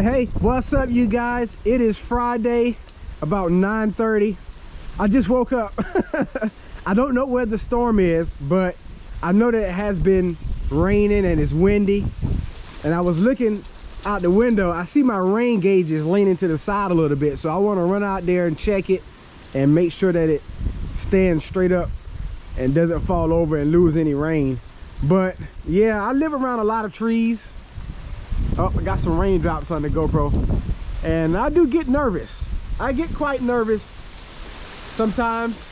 Hey, what's up you guys? It is Friday, about 9:30. I just woke up. I don't know where the storm is, but I know that it has been raining and it's windy. And I was looking out the window. I see my rain gauge is leaning to the side a little bit, so I want to run out there and check it and make sure that it stands straight up and doesn't fall over and lose any rain. But yeah, I live around a lot of trees. Oh, I got some raindrops on the GoPro, and I do get nervous. I get quite nervous sometimes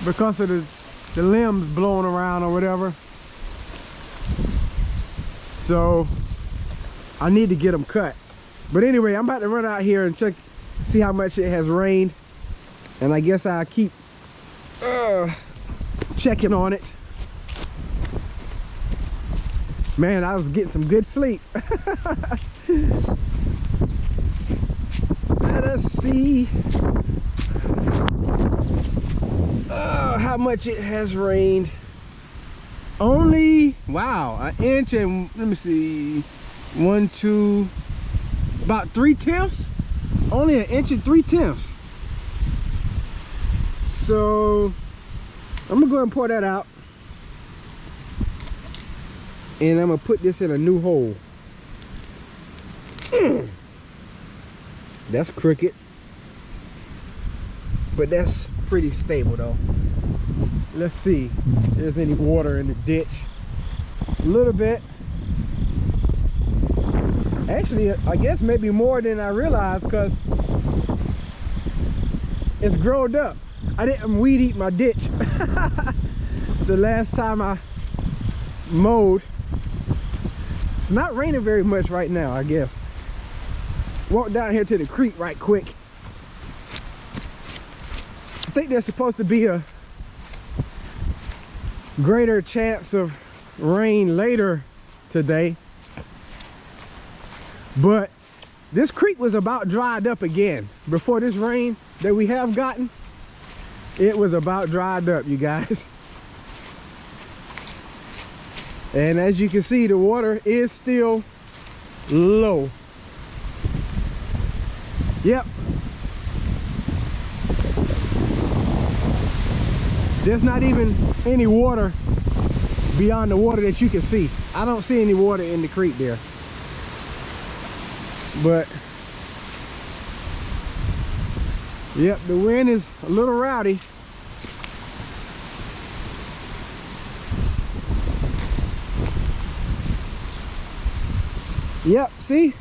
because of the limbs blowing around or whatever. So I need to get them cut. But anyway, I'm about to run out here and check, see how much it has rained, and I guess I'll keep checking on it. Man, I was getting some good sleep. Let us see how much it has rained. Only, wow, an inch and, let me see, 1, 2, about 3/10. Only an inch and 3/10. So I'm gonna go ahead and pour that out, and I'm gonna put this in a new hole. That's crooked, but that's pretty stable though. Let's see if there's any water in the ditch. A little bit. Actually, I guess maybe more than I realized, because it's grown up. I didn't weed eat my ditch the last time I mowed. It's not raining very much right now, I guess. Walk down here to the creek right quick. I think there's supposed to be a greater chance of rain later today, but this creek was about dried up again. Before this rain that we have gotten, it was about dried up, you guys. And as you can see, the water is still low. Yep. There's not even any water beyond the water that you can see. I don't see any water in the creek there. But yep, the wind is a little rowdy. Yep, see?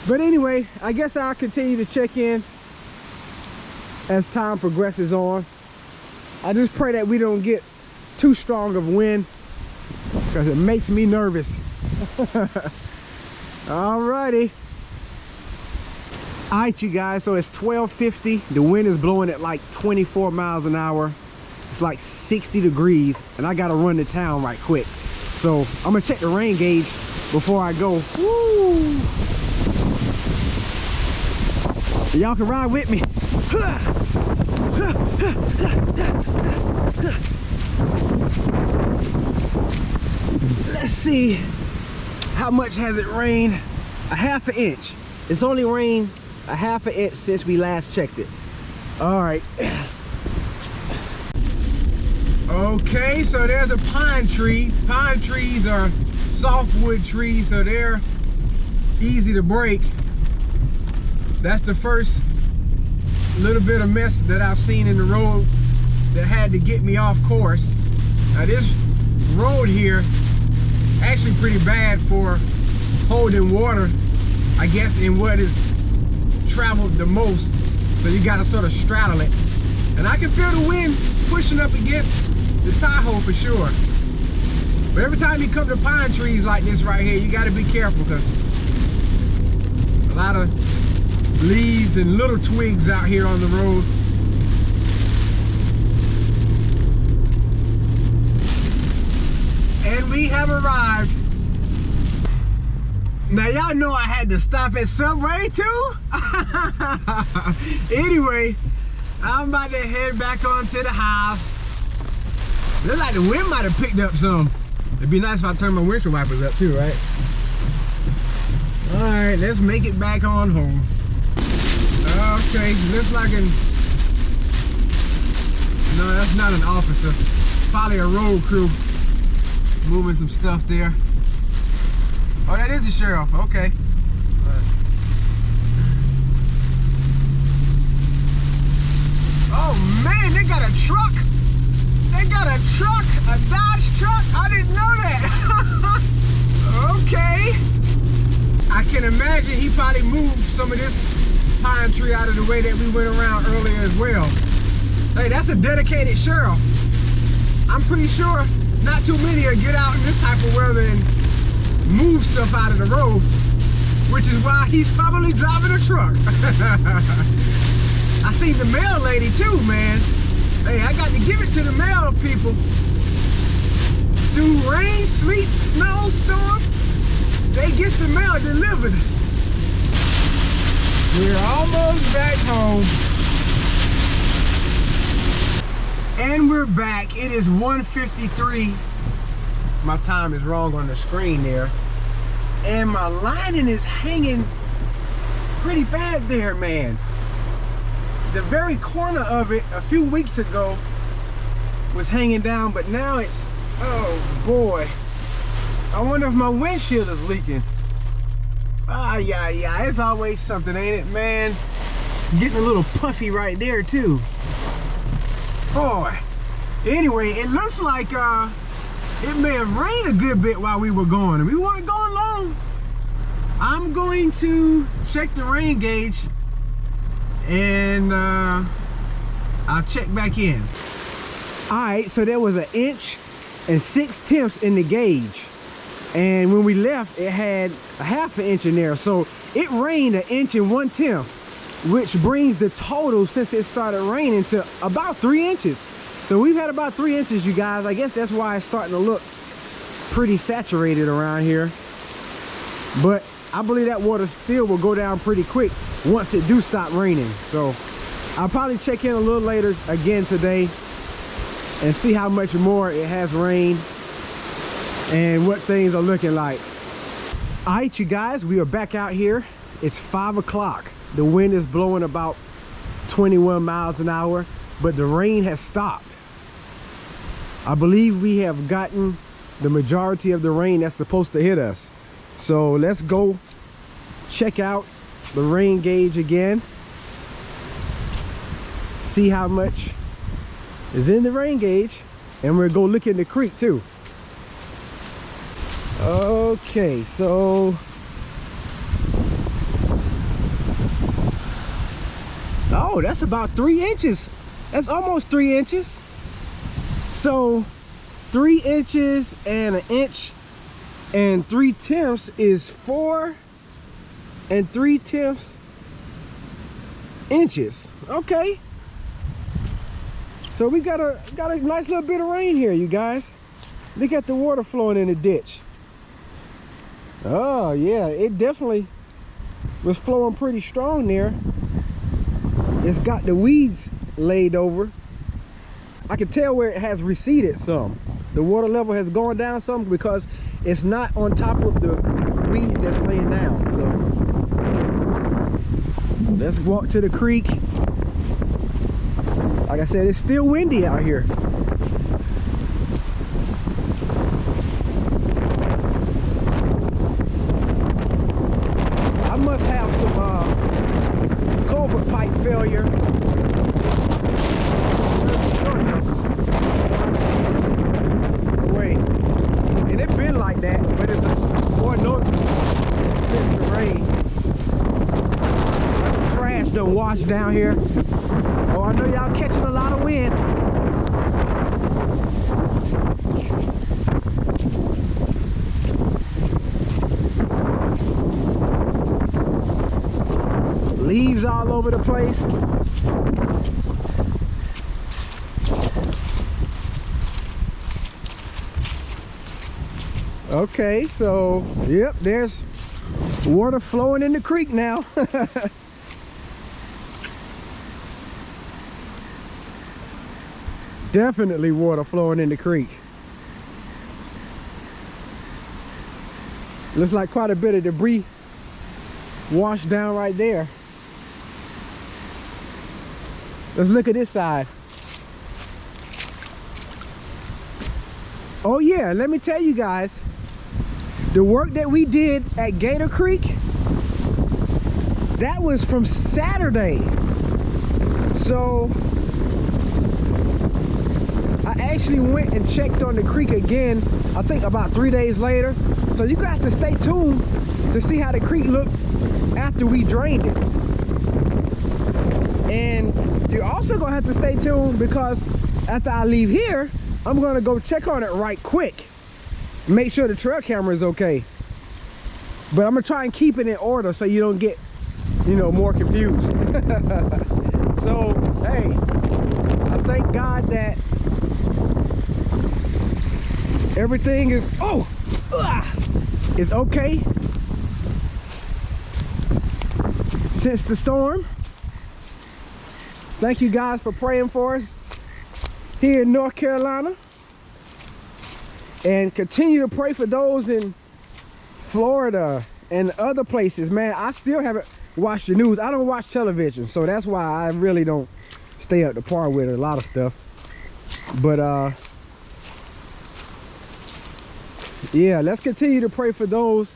But anyway, I guess I'll continue to check in as time progresses on. I just pray that we don't get too strong of wind, because it makes me nervous. Alrighty. Alright you guys, so it's 12:50. The wind is blowing at like 24 miles an hour. It's like 60 degrees, and I gotta run to town right quick. So I'm gonna check the rain gauge before I go. Woo! Y'all can ride with me. Let's see, how much has it rained? A ½ inch. It's only rained a ½ inch since we last checked it. All right. Okay, so there's a pine tree. Pine trees are softwood trees, so they're easy to break. That's the first little bit of mess that I've seen in the road that had to get me off course. Now this road here actually pretty bad for holding water, I guess, in what is traveled the most. So you gotta sort of straddle it. And I can feel the wind pushing up against the Tahoe for sure. But every time you come to pine trees like this right here, you gotta be careful, because a lot of leaves and little twigs out here on the road. And we have arrived. Now y'all know I had to stop at Subway too. Anyway, I'm about to head back on to the house. Looks like the wind might have picked up some. It'd be nice if I turned my windshield wipers up too, right? All right, let's make it back on home. Okay, looks like no, that's not an officer. Probably a road crew moving some stuff there. Oh, that is the sheriff. Okay. Oh man, they got a truck. They got a truck, a Dodge truck. I didn't know that. Okay. I can imagine he probably moved some of this pine tree out of the way that we went around earlier as well. Hey, that's a dedicated sheriff. I'm pretty sure not too many will get out in this type of weather and move stuff out of the road, which is why he's probably driving a truck. I seen the mail lady too, man. Hey, I got to give it to the mail people. Through rain, sleet, snow, storm, they get the mail delivered. We're almost back home. And we're back. It is 1:53. My time is wrong on the screen there. And my lining is hanging pretty bad there, man. The very corner of it a few weeks ago was hanging down, but now it's, oh boy. I wonder if my windshield is leaking. Yeah, it's always something, ain't it, man? It's getting a little puffy right there too. Boy. Anyway, it looks like it may have rained a good bit while we were gone, and we weren't going long. I'm going to check the rain gauge and I'll check back in. All right, so there was 1 6 inches in the gauge, and when we left it had a 1/2 inch in there, so it rained 1 1/10 inches, which brings the total since it started raining to about 3 inches. So we've had about 3 inches, you guys. I guess that's why it's starting to look pretty saturated around here, but I believe that water still will go down pretty quick once it do stop raining. So I'll probably check in a little later again today and see how much more it has rained and what things are looking like. All right, you guys, we are back out here. It's 5 o'clock. The wind is blowing about 21 miles an hour, but the rain has stopped. I believe we have gotten the majority of the rain that's supposed to hit us. So let's go check out the rain gauge again. See how much is in the rain gauge, and we'll go look in the creek too. Okay, so oh, that's about 3 inches. That's almost 3 inches. So 3 inches and 1 3/10 is 4 3/10 inches. Okay. So we got a nice little bit of rain here, you guys. Look at the water flowing in the ditch. Oh yeah, it definitely was flowing pretty strong there. It's got the weeds laid over. I can tell where it has receded some. The water level has gone down some because it's not on top of the weeds that's laying down. So let's walk to the creek. Like I said, it's still windy out here. I must have some culvert pipe failure. Wait, and it's been like that, but it's more noticeable since the rain. Trash done washed down here. Oh, I know y'all catching a lot of wind. Leaves all over the place. Okay, so yep, there's water flowing in the creek now. Definitely water flowing in the creek. Looks like quite a bit of debris washed down right there. Let's look at this side. Oh yeah, let me tell you guys, the work that we did at Gator Creek, that was from Saturday. So I actually went and checked on the creek again, I think about 3 days later. So you got to stay tuned to see how the creek looked after we drained it. And you're also gonna have to stay tuned because after I leave here, I'm gonna go check on it right quick. Make sure the trail camera is okay. But I'm gonna try and keep it in order so you don't get, you know, more confused. So, hey, I thank God that everything is, is okay since the storm. Thank you guys for praying for us here in North Carolina. And continue to pray for those in Florida and other places. Man, I still haven't watched the news. I don't watch television, so that's why I really don't stay up to par with a lot of stuff. But yeah, let's continue to pray for those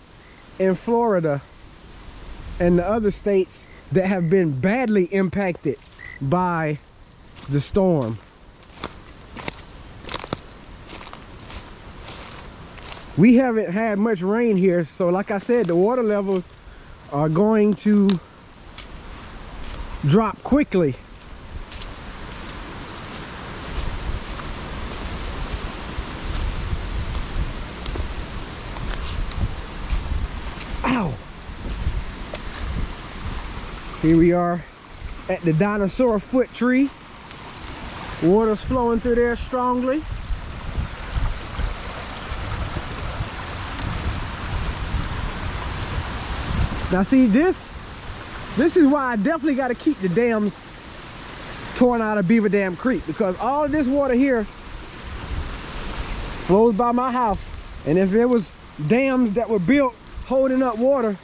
in Florida and the other states that have been badly impacted by the storm. We haven't had much rain here, so like I said, the water levels are going to drop quickly. Ow! Here we are at the dinosaur foot tree. Water's flowing through there strongly. Now see, this is why I definitely got to keep the dams torn out of Beaver Dam Creek, because all of this water here flows by my house, and if there was dams that were built holding up water,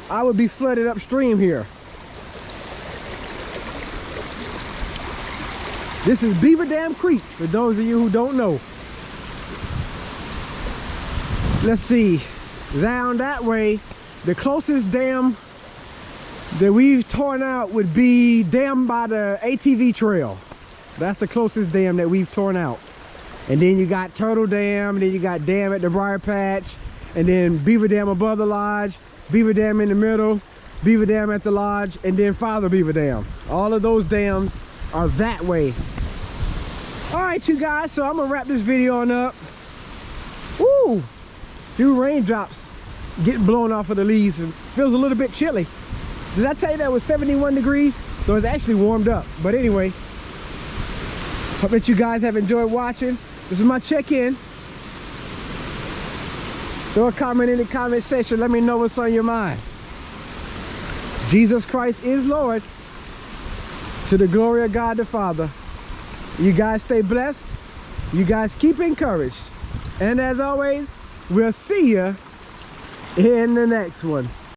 I would be flooded upstream here. This is Beaver Dam Creek, for those of you who don't know. Let's see, down that way, the closest dam that we've torn out would be down by the ATV trail. That's the closest dam that we've torn out. And then you got Turtle Dam, and then you got dam at the Briar Patch, and then Beaver Dam above the lodge, Beaver Dam in the middle, Beaver Dam at the lodge, and then Father Beaver Dam. All of those dams are that way. All right, you guys, so I'm gonna wrap this video on up. Woo! Few raindrops getting blown off of the leaves, and feels a little bit chilly. Did I tell you that it was 71 degrees? So it's actually warmed up. But anyway, hope that you guys have enjoyed watching. This is my check-in. Throw a comment in the comment section. Let me know what's on your mind. Jesus Christ is Lord, to the glory of God the Father. You guys stay blessed. You guys keep encouraged. And as always, we'll see you in the next one.